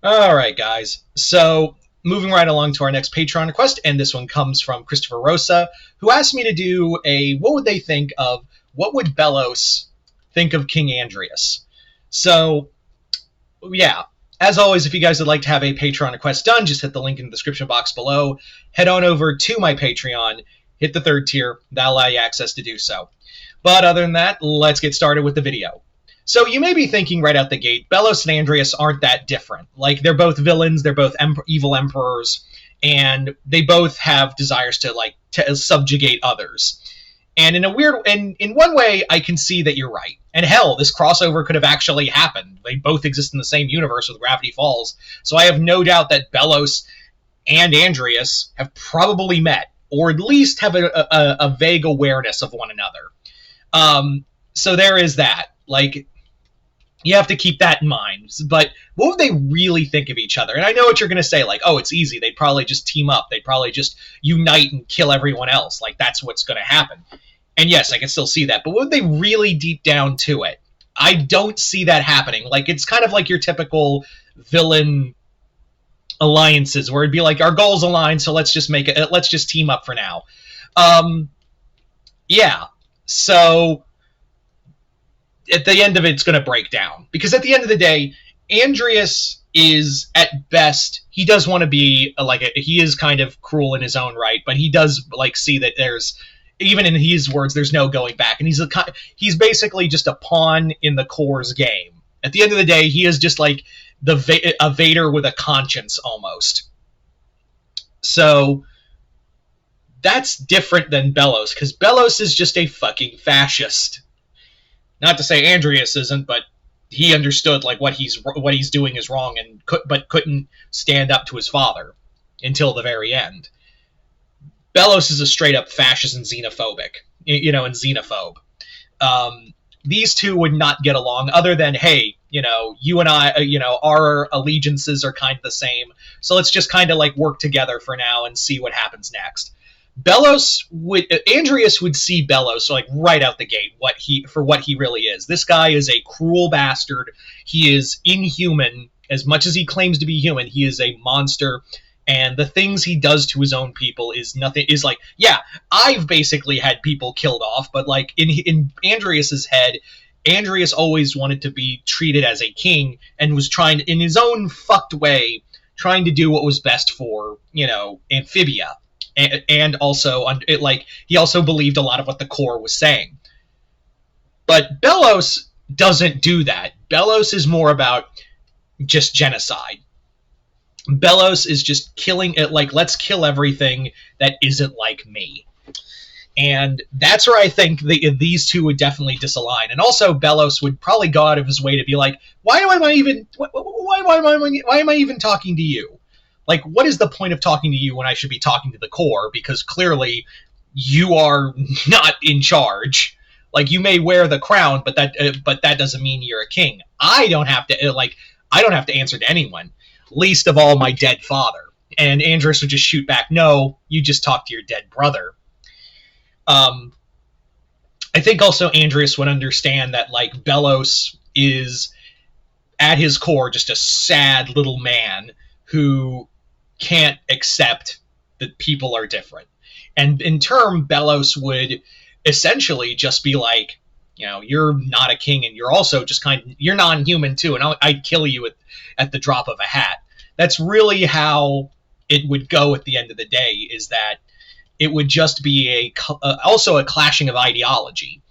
Alright, guys. So, moving right along to our next Patreon request, and this one comes from Christopher Rosa, who asked me to do a what would they think of, what would Belos think of King Andrias? So, yeah. As always, if you guys would like to have a Patreon request done, just hit the link in the description box below. Head on over to my Patreon, hit the third tier, that'll allow you access to do so. But other than that, let's get started with the video. So you may be thinking right out the gate, Belos and Andrias aren't that different. Like, they're both villains, they're both evil emperors, and they both have desires to subjugate others. And in one way, I can see that you're right. And hell, this crossover could have actually happened. They both exist in the same universe with Gravity Falls, so I have no doubt that Belos and Andrias have probably met, or at least have a vague awareness of one another. So there is that. Like, you have to keep that in mind. But what would they really think of each other? And I know what you're going to say, like, oh, it's easy. They'd probably just team up. They'd probably just unite and kill everyone else. Like, that's what's going to happen. And yes, I can still see that. But would they really deep down to it? I don't see that happening. Like, it's kind of like your typical villain alliances where it'd be like, our goals align, so let's just team up for now. Yeah. So at the end of it, it's going to break down. Because at the end of the day, Andrias is, at best, he does want to be, he is kind of cruel in his own right, but he does, see that there's, even in his words, there's no going back. And he's basically just a pawn in the core's game. At the end of the day, he is just like a Vader with a conscience, almost. So that's different than Belos, because Belos is just a fucking fascist. Not to say Andrias isn't, but he understood what he's doing is wrong, but couldn't stand up to his father until the very end. Belos is a straight up fascist and xenophobic, and xenophobe. These two would not get along, other than, hey, you and I, our allegiances are kind of the same, so let's just kind of work together for now and see what happens next. Andrias would see Belos right out the gate what he really is. This guy is a cruel bastard. He is inhuman. As much as he claims to be human, he is a monster. And the things he does to his own people is nothing. Yeah, I've basically had people killed off, but in Andrias's head, Andrias always wanted to be treated as a king and was trying, in his own fucked way, trying to do what was best for Amphibia. And also, he also believed a lot of what the core was saying. But Belos doesn't do that. Belos is more about just genocide. Belos is just killing it, let's kill everything that isn't like me. And that's where I think these two would definitely disalign. And also, Belos would probably go out of his way to be like, why am I even talking to you? What is the point of talking to you when I should be talking to the core? Because clearly, you are not in charge. You may wear the crown, but that doesn't mean you're a king. I don't have to answer to anyone, least of all my dead father. And Andrias would just shoot back, no, you just talk to your dead brother. I think also Andrias would understand that Belos is at his core just a sad little man who can't accept that people are different. And in turn, Belos would essentially just be like, you're not a king, and you're also just you're non-human too, and I'd kill you at the drop of a hat. That's really how it would go at the end of the day, is that it would just be also a clashing of ideology.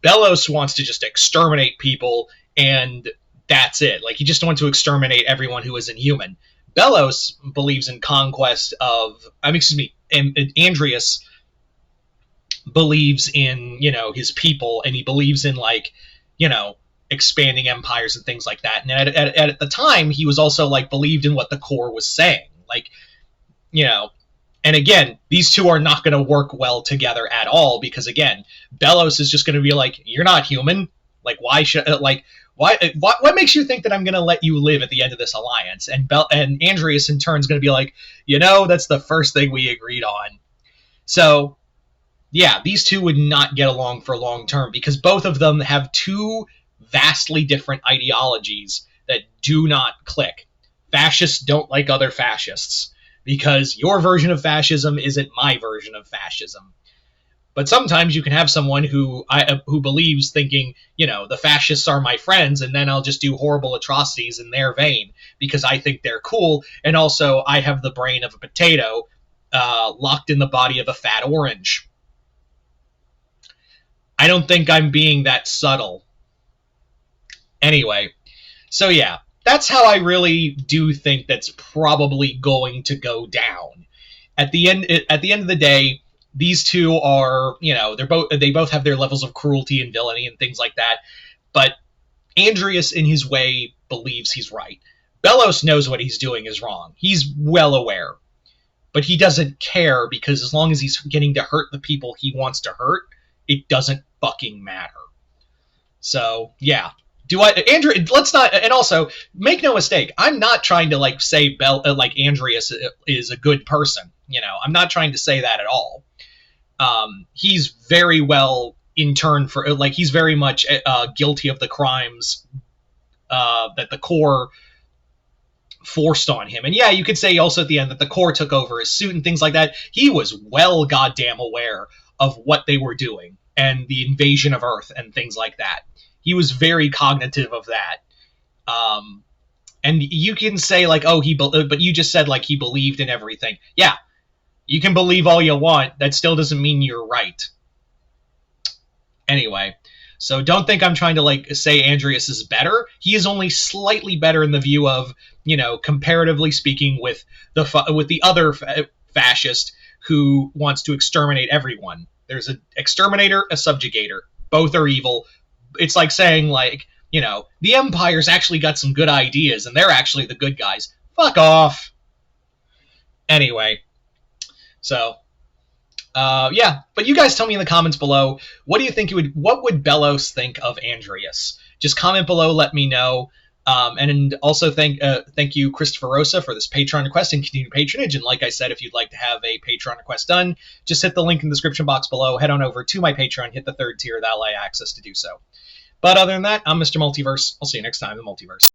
Belos wants to just exterminate people, and that's it. He just wants to exterminate everyone who is inhuman. Belos believes in conquest of, Andrias believes in, his people, and he believes in, expanding empires and things like that. And at the time, he was also, believed in what the core was saying. And again, these two are not going to work well together at all, because, again, Belos is just going to be like, you're not human. Why should, what makes you think that I'm going to let you live at the end of this alliance? And Andrias, in turn, is going to be like, that's the first thing we agreed on. So, yeah, these two would not get along for long term, because both of them have two vastly different ideologies that do not click. fascists don't like other fascists because your version of fascism isn't my version of fascism. But sometimes you can have someone who believes, thinking, the fascists are my friends, and then I'll just do horrible atrocities in their vein because I think they're cool, and also I have the brain of a potato locked in the body of a fat orange. I don't think I'm being that subtle. Anyway, so yeah, that's how I really do think that's probably going to go down. At the end of the day, these two are, they both have their levels of cruelty and villainy and things like that. But Anderias, in his way, believes he's right. Belos knows what he's doing is wrong. He's well aware. But he doesn't care because as long as he's getting to hurt the people he wants to hurt, it doesn't fucking matter. So, yeah. Andrew, let's not, and also, make no mistake, I'm not trying to, say Anderias is a good person. I'm not trying to say that at all. He's very well, in turn, he's very much guilty of the crimes that the Corps forced on him. And yeah, you could say also at the end that the Corps took over his suit and things like that. He was well goddamn aware of what they were doing and the invasion of Earth and things like that. He was very cognitive of that. And you can say, but you just said, he believed in everything. Yeah, you can believe all you want. That still doesn't mean you're right. Anyway, so don't think I'm trying to, say Anderias is better. He is only slightly better in the view of, comparatively speaking, with the other fascist who wants to exterminate everyone. There's an exterminator, a subjugator. Both are evil. It's like saying, the Empire's actually got some good ideas, and they're actually the good guys. Fuck off. Anyway, so, yeah. But you guys tell me in the comments below, what would Belos think of Anderias? Just comment below, let me know. And also thank you, Christopher Rosa, for this Patreon request and continued patronage. And like I said, if you'd like to have a Patreon request done, just hit the link in the description box below. Head on over to my Patreon, hit the 3rd tier. That'll allow you access to do so. But other than that, I'm Mr. Multiverse. I'll see you next time in the Multiverse.